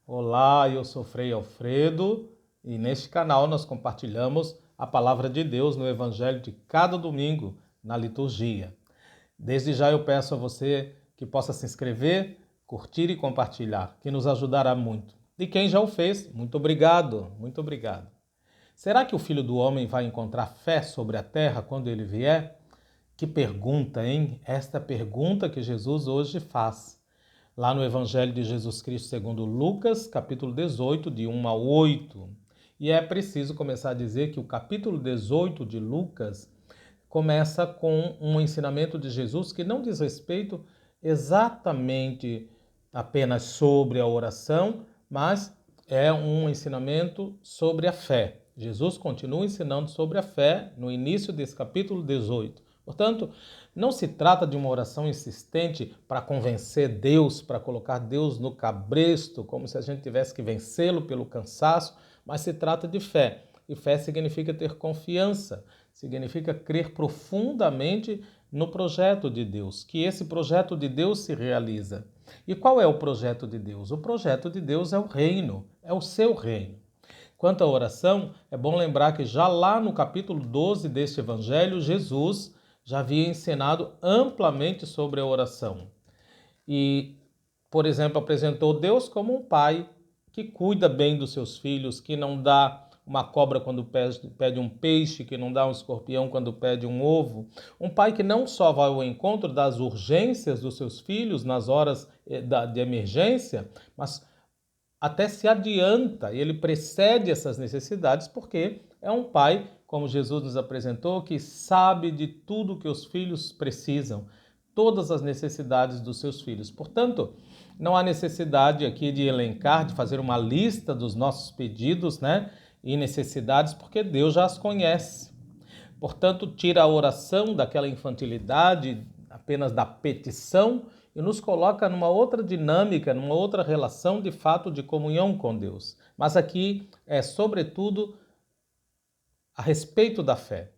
Olá, eu sou Frei Alfredo e neste canal nós compartilhamos a palavra de Deus no Evangelho de cada domingo na liturgia. Desde já eu peço a você que possa se inscrever, curtir e compartilhar, que nos ajudará muito. E quem já o fez, muito obrigado, muito obrigado. Será que o Filho do Homem vai encontrar fé sobre a terra quando ele vier? Que pergunta, hein? Esta pergunta que Jesus hoje faz. Lá no Evangelho de Jesus Cristo segundo Lucas, capítulo 18, de 1 a 8. E é preciso começar a dizer que o capítulo 18 de Lucas começa com um ensinamento de Jesus que não diz respeito exatamente apenas sobre a oração, mas é um ensinamento sobre a fé. Jesus continua ensinando sobre a fé no início desse capítulo 18. Portanto, não se trata de uma oração insistente para convencer Deus, para colocar Deus no cabresto, como se a gente tivesse que vencê-lo pelo cansaço, mas se trata de fé. E fé significa ter confiança, significa crer profundamente no projeto de Deus, que esse projeto de Deus se realiza. E qual é o projeto de Deus? O projeto de Deus é o reino, é o seu reino. Quanto à oração, é bom lembrar que já lá no capítulo 12 deste evangelho, Jesus já havia ensinado amplamente sobre a oração. E, por exemplo, apresentou Deus como um pai que cuida bem dos seus filhos, que não dá uma cobra quando pede um peixe, que não dá um escorpião quando pede um ovo. Um pai que não só vai ao encontro das urgências dos seus filhos nas horas de emergência, mas até se adianta, ele precede essas necessidades porque é um pai, como Jesus nos apresentou, que sabe de tudo que os filhos precisam, todas as necessidades dos seus filhos. Portanto, não há necessidade aqui de elencar, de fazer uma lista dos nossos pedidos, e necessidades, porque Deus já as conhece. Portanto, tira a oração daquela infantilidade apenas da petição e nos coloca numa outra dinâmica, numa outra relação de fato de comunhão com Deus. Mas aqui é sobretudo a respeito da fé.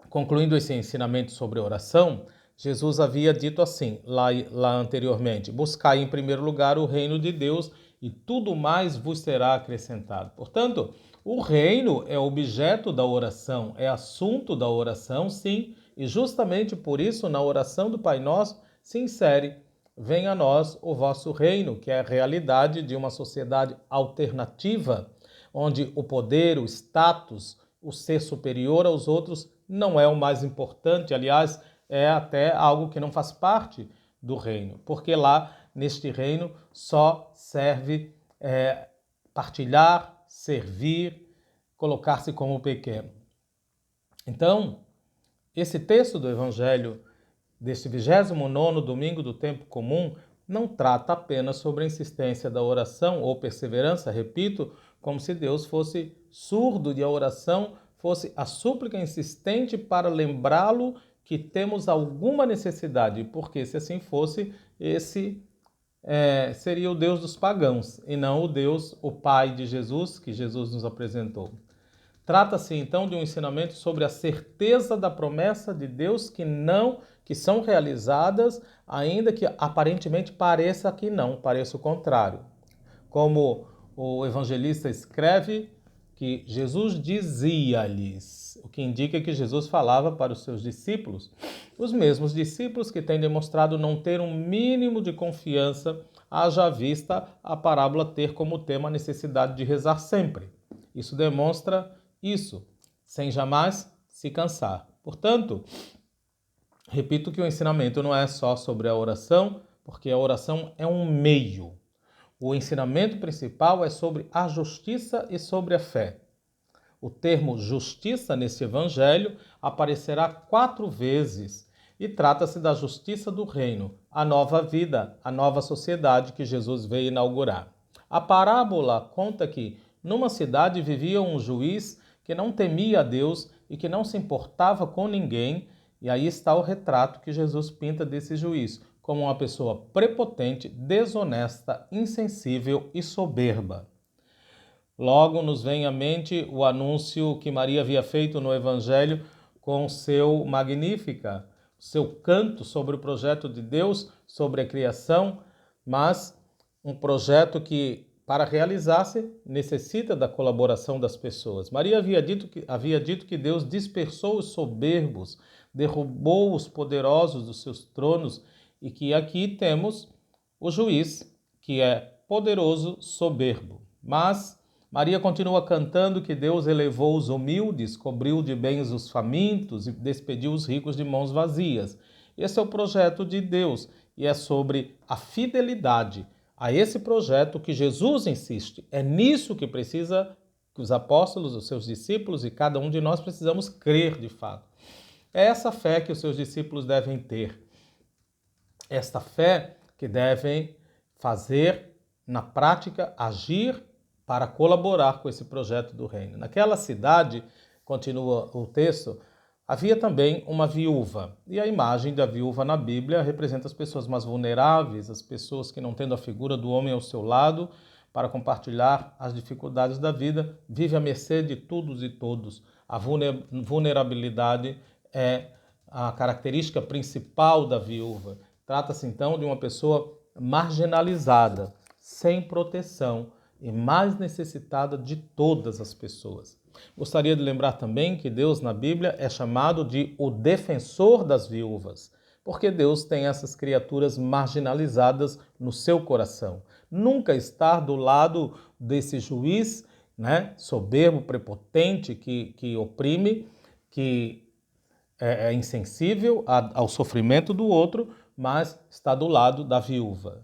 Concluindo esse ensinamento sobre oração, Jesus havia dito assim, lá anteriormente: buscai em primeiro lugar o reino de Deus e tudo mais vos será acrescentado. Portanto, o reino é objeto da oração, é assunto da oração, sim, e justamente por isso na oração do Pai Nosso se insere: venha a nós o vosso reino, que é a realidade de uma sociedade alternativa, onde o poder, o status, o ser superior aos outros não é o mais importante, aliás, é até algo que não faz parte do reino, porque lá neste reino só serve partilhar, servir, colocar-se como pequeno. Então, esse texto do Evangelho deste 29º domingo do tempo comum não trata apenas sobre a insistência da oração ou perseverança, repito, como se Deus fosse surdo e a oração fosse a súplica insistente para lembrá-lo que temos alguma necessidade, porque se assim fosse, esse seria o Deus dos pagãos e não o Deus, o Pai de Jesus, que Jesus nos apresentou. Trata-se então de um ensinamento sobre a certeza da promessa de Deus que são realizadas, ainda que aparentemente pareça que não, pareça o contrário. Como o evangelista escreve que Jesus dizia-lhes, o que indica que Jesus falava para os seus discípulos, os mesmos discípulos que têm demonstrado não ter um mínimo de confiança, haja vista a parábola ter como tema a necessidade de rezar sempre. Isso demonstra isso, sem jamais se cansar. Portanto, repito que o ensinamento não é só sobre a oração, porque a oração é um meio. O ensinamento principal é sobre a justiça e sobre a fé. O termo justiça nesse evangelho aparecerá 4 vezes e trata-se da justiça do reino, a nova vida, a nova sociedade que Jesus veio inaugurar. A parábola conta que numa cidade vivia um juiz que não temia a Deus e que não se importava com ninguém, e aí está o retrato que Jesus pinta desse juiz, como uma pessoa prepotente, desonesta, insensível e soberba. Logo nos vem à mente o anúncio que Maria havia feito no Evangelho com seu Magnífica, seu canto sobre o projeto de Deus, sobre a criação, mas um projeto que, para realizar-se, necessita da colaboração das pessoas. Maria havia dito que Deus dispersou os soberbos, derrubou os poderosos dos seus tronos, e que aqui temos o juiz, que é poderoso, soberbo. Mas Maria continua cantando que Deus elevou os humildes, cobriu de bens os famintos e despediu os ricos de mãos vazias. Esse é o projeto de Deus e é sobre a fidelidade a esse projeto que Jesus insiste. É nisso que que os apóstolos, os seus discípulos e cada um de nós precisamos crer de fato. É essa fé que os seus discípulos devem ter. Esta fé que devem fazer na prática, agir para colaborar com esse projeto do reino. Naquela cidade, continua o texto, havia também uma viúva. E a imagem da viúva na Bíblia representa as pessoas mais vulneráveis, as pessoas que não tendo a figura do homem ao seu lado para compartilhar as dificuldades da vida, vive à mercê de todos e todos. A vulnerabilidade é a característica principal da viúva. Trata-se então de uma pessoa marginalizada, sem proteção e mais necessitada de todas as pessoas. Gostaria de lembrar também que Deus na Bíblia é chamado de o defensor das viúvas, porque Deus tem essas criaturas marginalizadas no seu coração. Nunca estar do lado desse juiz, soberbo, prepotente, que oprime, que é insensível ao sofrimento do outro, mas está do lado da viúva.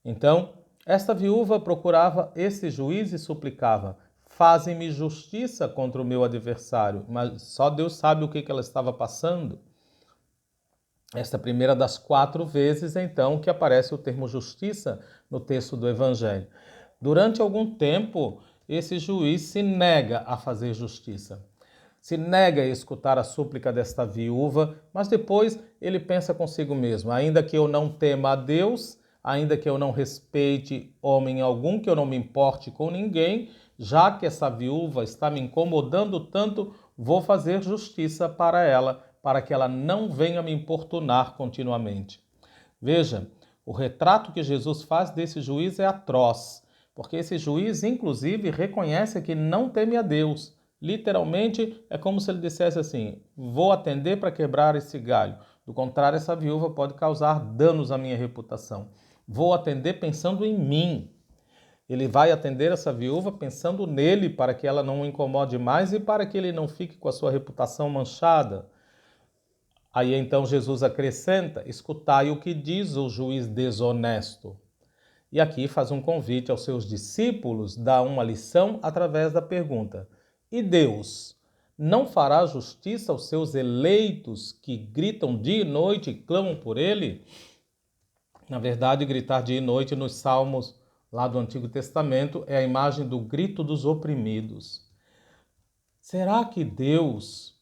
Então, esta viúva procurava esse juiz e suplicava: faze-me justiça contra o meu adversário. Mas só Deus sabe o que ela estava passando. Esta é a primeira das 4 vezes, então, que aparece o termo justiça no texto do Evangelho. Durante algum tempo, esse juiz se nega a fazer justiça. Se nega a escutar a súplica desta viúva, mas depois ele pensa consigo mesmo: ainda que eu não tema a Deus, ainda que eu não respeite homem algum, que eu não me importe com ninguém, já que essa viúva está me incomodando tanto, vou fazer justiça para ela, para que ela não venha me importunar continuamente. Veja, o retrato que Jesus faz desse juiz é atroz, porque esse juiz, inclusive, reconhece que não teme a Deus. Literalmente, é como se ele dissesse assim: vou atender para quebrar esse galho. Do contrário, essa viúva pode causar danos à minha reputação. Vou atender pensando em mim. Ele vai atender essa viúva pensando nele para que ela não o incomode mais e para que ele não fique com a sua reputação manchada. Aí então Jesus acrescenta: escutai o que diz o juiz desonesto. E aqui faz um convite aos seus discípulos, dá uma lição através da pergunta: e Deus não fará justiça aos seus eleitos que gritam dia e noite e clamam por ele? Na verdade, gritar dia e noite nos Salmos lá do Antigo Testamento é a imagem do grito dos oprimidos. Será que Deus,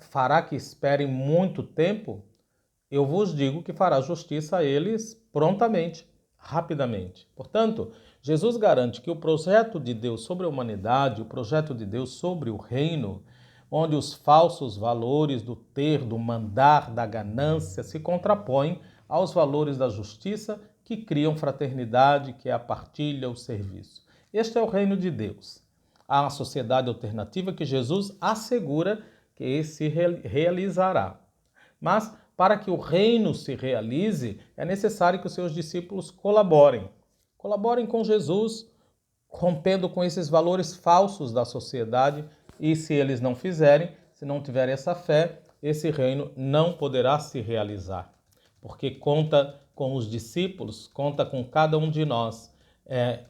fará que esperem muito tempo? Eu vos digo que fará justiça a eles prontamente, rapidamente. Portanto, Jesus garante que o projeto de Deus sobre a humanidade, o projeto de Deus sobre o reino, onde os falsos valores do ter, do mandar, da ganância se contrapõem aos valores da justiça que criam fraternidade, que é a partilha, o serviço. Este é o reino de Deus. Há uma sociedade alternativa que Jesus assegura que se realizará. Mas, para que o reino se realize, é necessário que os seus discípulos colaborem. Colaborem com Jesus, rompendo com esses valores falsos da sociedade, e se eles não fizerem, se não tiverem essa fé, esse reino não poderá se realizar. Porque conta com os discípulos, conta com cada um de nós. É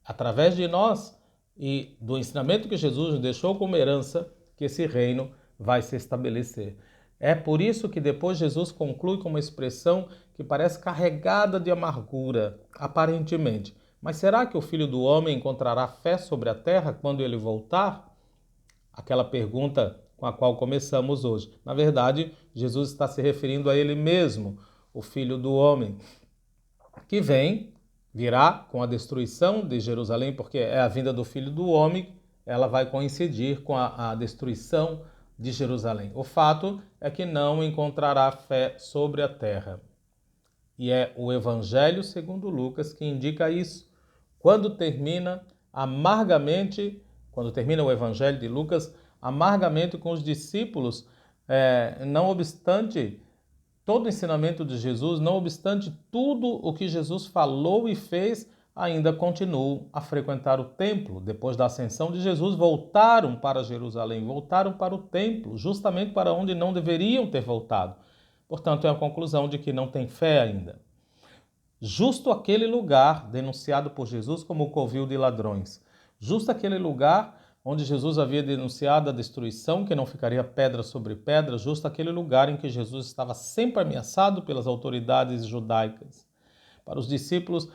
através de nós e do ensinamento que Jesus nos deixou como herança que esse reino vai se estabelecer. É por isso que depois Jesus conclui com uma expressão que parece carregada de amargura, aparentemente. Mas será que o Filho do Homem encontrará fé sobre a terra quando ele voltar? Aquela pergunta com a qual começamos hoje. Na verdade, Jesus está se referindo a ele mesmo, o Filho do Homem, que virá com a destruição de Jerusalém, porque é a vinda do Filho do Homem, ela vai coincidir com a destruição de Jerusalém. O fato é que não encontrará fé sobre a terra. E é o Evangelho segundo Lucas que indica isso. Quando termina o Evangelho de Lucas, amargamente com os discípulos, não obstante todo o ensinamento de Jesus, não obstante tudo o que Jesus falou e fez, ainda continuam a frequentar o templo. Depois da ascensão de Jesus, voltaram para Jerusalém, voltaram para o templo, justamente para onde não deveriam ter voltado. Portanto, é a conclusão de que não tem fé ainda. Justo aquele lugar denunciado por Jesus como o covil de ladrões. Justo aquele lugar onde Jesus havia denunciado a destruição, que não ficaria pedra sobre pedra, justo aquele lugar em que Jesus estava sempre ameaçado pelas autoridades judaicas. Para os discípulos,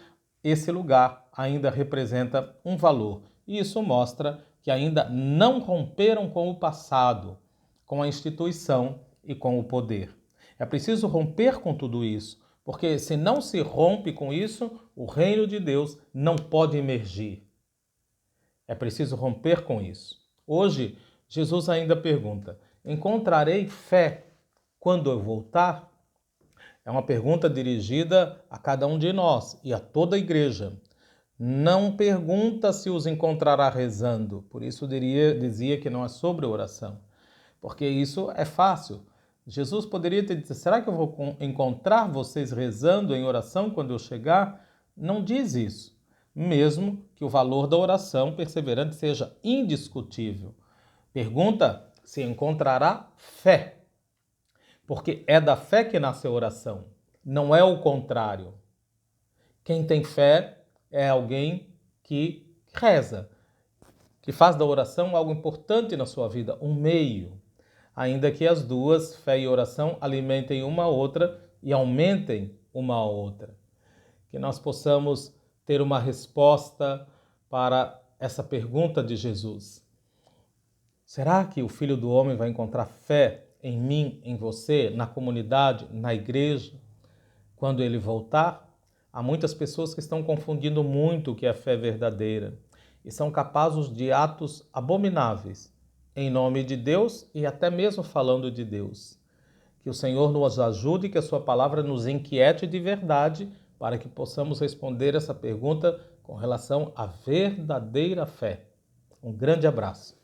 esse lugar ainda representa um valor. E isso mostra que ainda não romperam com o passado, com a instituição e com o poder. É preciso romper com tudo isso, porque se não se rompe com isso, o reino de Deus não pode emergir. É preciso romper com isso. Hoje, Jesus ainda pergunta: encontrarei fé quando eu voltar? É uma pergunta dirigida a cada um de nós e a toda a igreja. Não pergunta se os encontrará rezando, por isso dizia que não é sobre oração, porque isso é fácil. Jesus poderia ter dito: será que eu vou encontrar vocês rezando em oração quando eu chegar? Não diz isso, mesmo que o valor da oração perseverante seja indiscutível. Pergunta se encontrará fé, porque é da fé que nasce a oração, não é o contrário. Quem tem fé é alguém que reza, que faz da oração algo importante na sua vida, um meio, ainda que as duas, fé e oração, alimentem uma a outra e aumentem uma a outra. Que nós possamos ter uma resposta para essa pergunta de Jesus. Será que o Filho do Homem vai encontrar fé em mim, em você, na comunidade, na igreja, quando ele voltar? Há muitas pessoas que estão confundindo muito o que é fé verdadeira e são capazes de atos abomináveis em nome de Deus e até mesmo falando de Deus. Que o Senhor nos ajude e que a sua palavra nos inquiete de verdade para que possamos responder essa pergunta com relação à verdadeira fé. Um grande abraço.